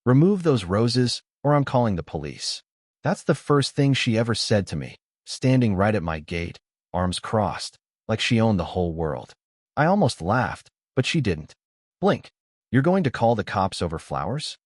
Remove those roses or I'm calling the police. That's the first thing she ever said to me, standing right at my gate, arms crossed, like she owned the whole world. I almost laughed, but she didn't. Blink. You're going to call the cops over flowers?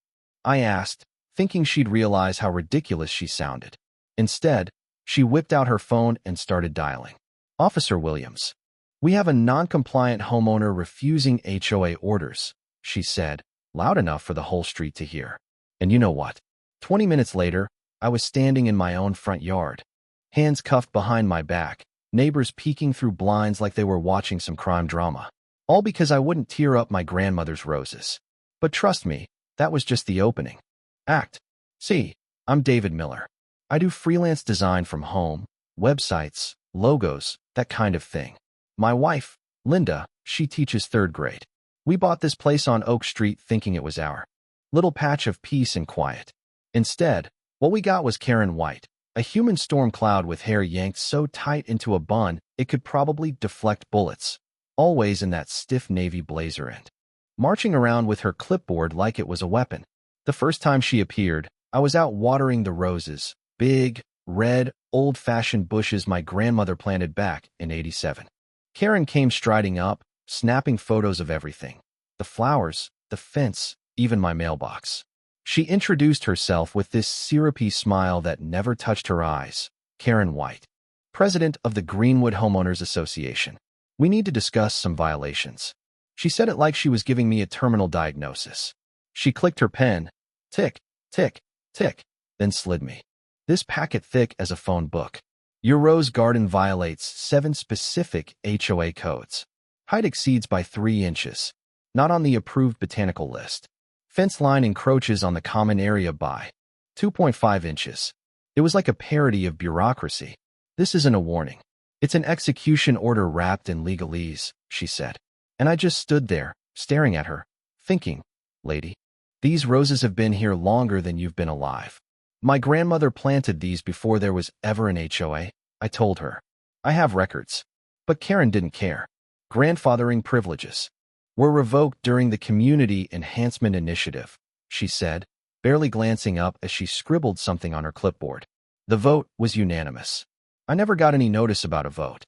I asked, thinking she'd realize how ridiculous she sounded. Instead, she whipped out her phone and started dialing. Officer Williams. We have a non-compliant homeowner refusing HOA orders, she said, loud enough for the whole street to hear. And you know what? 20 minutes later, I was standing in my own front yard, hands cuffed behind my back, neighbors peeking through blinds like they were watching some crime drama. All because I wouldn't tear up my grandmother's roses. But trust me, that was just the opening. Act. See, I'm David Miller. I do freelance design from home, websites, logos, that kind of thing. My wife, Linda, she teaches 3rd grade. We bought this place on Oak Street thinking it was our little patch of peace and quiet. Instead, what we got was Karen White, a human storm cloud with hair yanked so tight into a bun it could probably deflect bullets, always in that stiff navy blazer and marching around with her clipboard like it was a weapon. The first time she appeared, I was out watering the roses, big, red, old-fashioned bushes my grandmother planted back in '87. Karen came striding up, snapping photos of everything. The flowers, the fence, even my mailbox. She introduced herself with this syrupy smile that never touched her eyes. Karen White, president of the Greenwood Homeowners Association. We need to discuss some violations. She said it like she was giving me a terminal diagnosis. She clicked her pen, tick, tick, tick, then slid me this packet thick as a phone book. Your rose garden violates 7 specific HOA codes. Height exceeds by 3 inches. Not on the approved botanical list. Fence line encroaches on the common area by 2.5 inches. It was like a parody of bureaucracy. This isn't a warning. It's an execution order wrapped in legalese, she said. And I just stood there, staring at her, thinking, lady, these roses have been here longer than you've been alive. My grandmother planted these before there was ever an HOA, I told her. I have records. But Karen didn't care. Grandfathering privileges were revoked during the Community Enhancement Initiative, she said, barely glancing up as she scribbled something on her clipboard. The vote was unanimous. I never got any notice about a vote.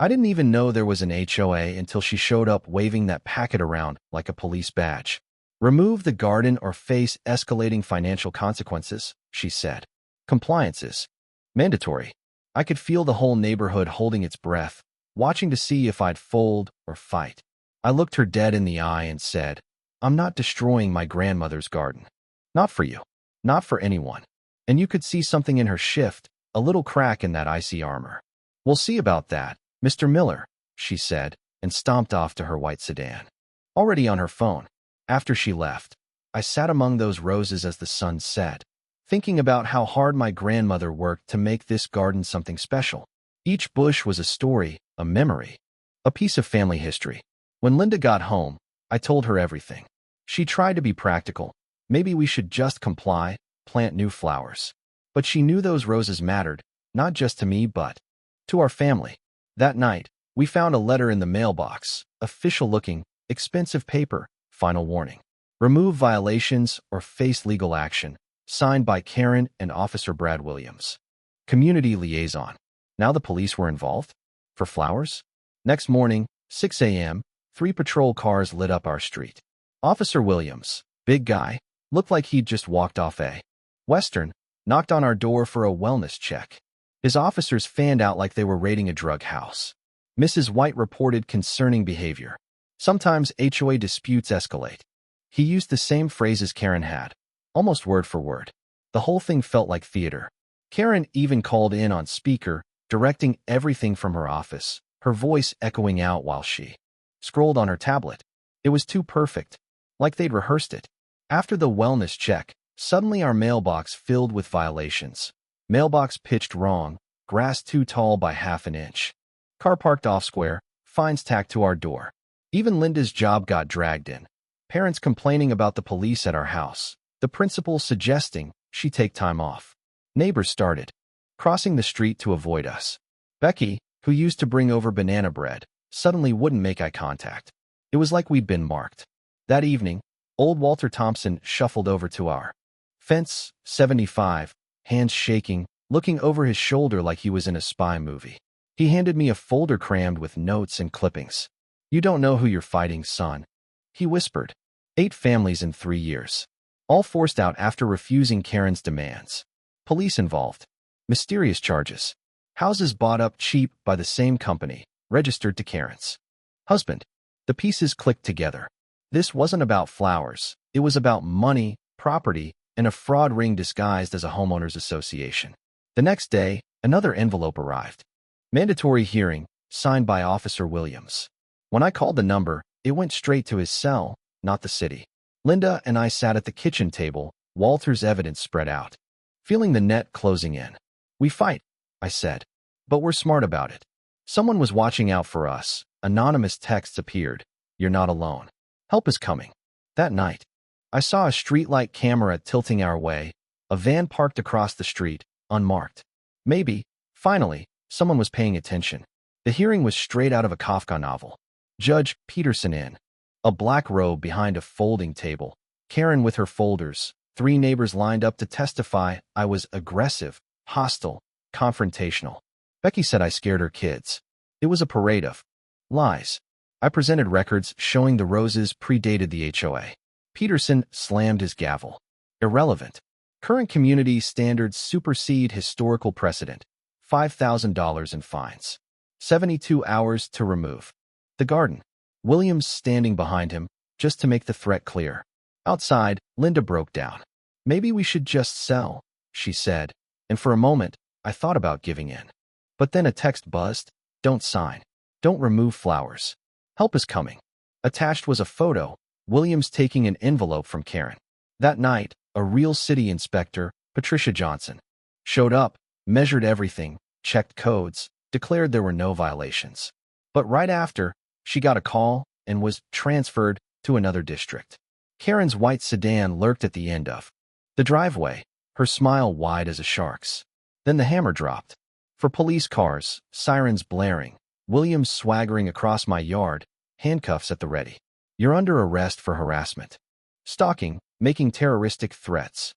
I didn't even know there was an HOA until she showed up waving that packet around like a police badge. Remove the garden or face escalating financial consequences, she said. Compliance is mandatory. I could feel the whole neighborhood holding its breath, watching to see if I'd fold or fight. I looked her dead in the eye and said, I'm not destroying my grandmother's garden. Not for you. Not for anyone. And you could see something in her shift, a little crack in that icy armor. We'll see about that, Mr. Miller, she said, and stomped off to her white sedan. Already on her phone. After she left, I sat among those roses as the sun set, thinking about how hard my grandmother worked to make this garden something special. Each bush was a story, a memory, a piece of family history. When Linda got home, I told her everything. She tried to be practical. Maybe we should just comply, plant new flowers. But she knew those roses mattered, not just to me but to our family. That night, we found a letter in the mailbox, official-looking, expensive paper, final warning. Remove violations or face legal action, signed by Karen and Officer Brad Williams. Community liaison. Now the police were involved? For flowers? Next morning, 6 a.m., 3 patrol cars lit up our street. Officer Williams, big guy, looked like he'd just walked off a Western, knocked on our door for a wellness check. His officers fanned out like they were raiding a drug house. Mrs. White reported concerning behavior. Sometimes HOA disputes escalate. He used the same phrases Karen had, almost word for word. The whole thing felt like theater. Karen even called in on speaker, directing everything from her office, her voice echoing out while she scrolled on her tablet. It was too perfect, like they'd rehearsed it. After the wellness check, suddenly our mailbox filled with violations. Mailbox pitched wrong, grass too tall by half an inch. Car parked off square, fines tacked to our door. Even Linda's job got dragged in. Parents complaining about the police at our house. The principal suggesting she take time off. Neighbors started crossing the street to avoid us. Becky, who used to bring over banana bread, suddenly wouldn't make eye contact. It was like we'd been marked. That evening, Old Walter Thompson shuffled over to our fence, 75, hands shaking, looking over his shoulder like he was in a spy movie. He handed me a folder crammed with notes and clippings. "You don't know who you're fighting, son," he whispered. 8 families in 3 years. All forced out after refusing Karen's demands. Police involved. Mysterious charges. Houses bought up cheap by the same company, registered to Karen's husband. The pieces clicked together. This wasn't about flowers. It was about money, property, and a fraud ring disguised as a homeowners association. The next day, another envelope arrived. Mandatory hearing, signed by Officer Williams. When I called the number, it went straight to his cell, not the city. Linda and I sat at the kitchen table, Walter's evidence spread out. Feeling the net closing in. "We fight," I said. "But we're smart about it. Someone was watching out for us." Anonymous texts appeared. "You're not alone. Help is coming." That night, I saw a streetlight camera tilting our way, a van parked across the street, unmarked. Maybe, finally, someone was paying attention. The hearing was straight out of a Kafka novel. Judge Peterson in a black robe behind a folding table, Karen with her folders, 3 neighbors lined up to testify. I was aggressive, hostile, confrontational. Becky said I scared her kids. It was a parade of lies. I presented records showing the roses predated the HOA. Peterson slammed his gavel. "Irrelevant. Current community standards supersede historical precedent. $5,000 in fines. 72 hours to remove the garden." Williams standing behind him, just to make the threat clear. Outside, Linda broke down. "Maybe we should just sell," she said, and for a moment, I thought about giving in. But then a text buzzed. "Don't sign. Don't remove flowers. Help is coming." Attached was a photo, Williams taking an envelope from Karen. That night, a real city inspector, Patricia Johnson, showed up, measured everything, checked codes, declared there were no violations. But right after, she got a call and was transferred to another district. Karen's white sedan lurked at the end of the driveway, her smile wide as a shark's. Then the hammer dropped. For police cars, sirens blaring, Williams swaggering across my yard, handcuffs at the ready. "You're under arrest for harassment, stalking, making terroristic threats."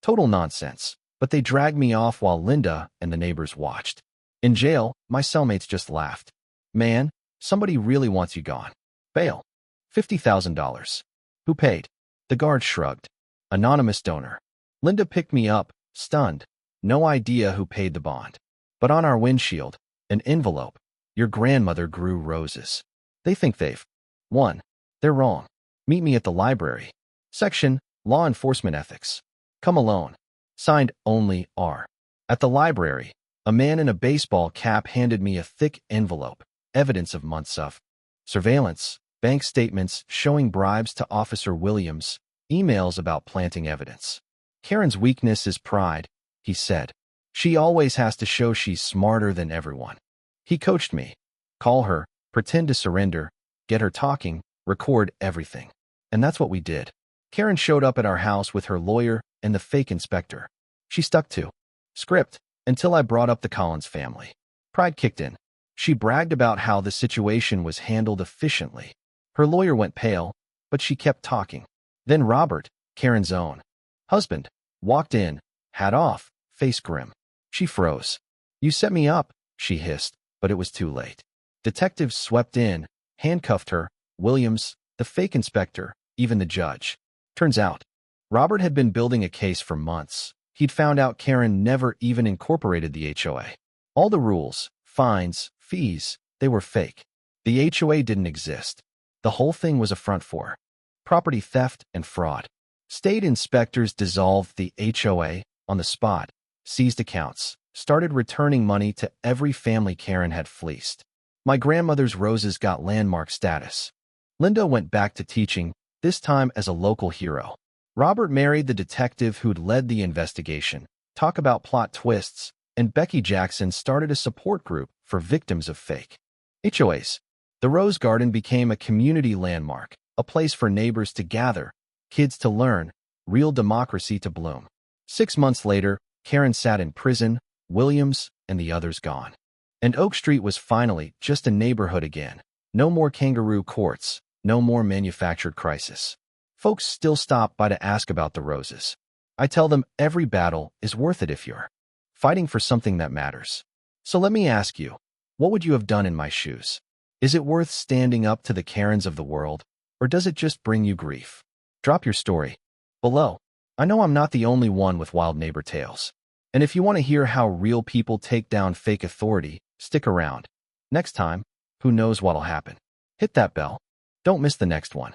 Total nonsense, but they dragged me off while Linda and the neighbors watched. In jail, my cellmates just laughed. "Man, somebody really wants you gone. Bail. $50,000. Who paid?" The guard shrugged. "Anonymous donor." Linda picked me up, stunned. No idea who paid the bond. But on our windshield, an envelope. "Your grandmother grew roses. They think they've won. They're wrong. Meet me at the library. Section, Law Enforcement Ethics. Come alone. Signed, only R." At the library, a man in a baseball cap handed me a thick envelope, evidence of months of surveillance, bank statements showing bribes to Officer Williams, emails about planting evidence. "Karen's weakness is pride," he said. "She always has to show she's smarter than everyone." He coached me. Call her, pretend to surrender, get her talking, record everything. And that's what we did. Karen showed up at our house with her lawyer and the fake inspector. She stuck to script until I brought up the Collins family. Pride kicked in. She bragged about how the situation was handled efficiently. Her lawyer went pale, but she kept talking. Then Robert, Karen's own husband, walked in, hat off, face grim. She froze. "You set me up," she hissed, but it was too late. Detectives swept in, handcuffed her, Williams, the fake inspector, even the judge. Turns out, Robert had been building a case for months. He'd found out Karen never even incorporated the HOA. All the rules, fines, fees, they were fake. The HOA didn't exist. The whole thing was a front for property theft and fraud. State inspectors dissolved the HOA on the spot, seized accounts, started returning money to every family Karen had fleeced. My grandmother's roses got landmark status. Linda went back to teaching, this time as a local hero. Robert married the detective who'd led the investigation. Talk about plot twists, and Becky Jackson started a support group for victims of fake HOAs. The Rose Garden became a community landmark, a place for neighbors to gather, kids to learn, real democracy to bloom. 6 months later, Karen sat in prison, Williams and the others gone. And Oak Street was finally just a neighborhood again. No more kangaroo courts, no more manufactured crisis. Folks still stop by to ask about the roses. I tell them every battle is worth it if you're fighting for something that matters. So let me ask you, what would you have done in my shoes? Is it worth standing up to the Karens of the world, or does it just bring you grief? Drop your story below. I know I'm not the only one with wild neighbor tales. And if you want to hear how real people take down fake authority, stick around. Next time, who knows what'll happen? Hit that bell. Don't miss the next one.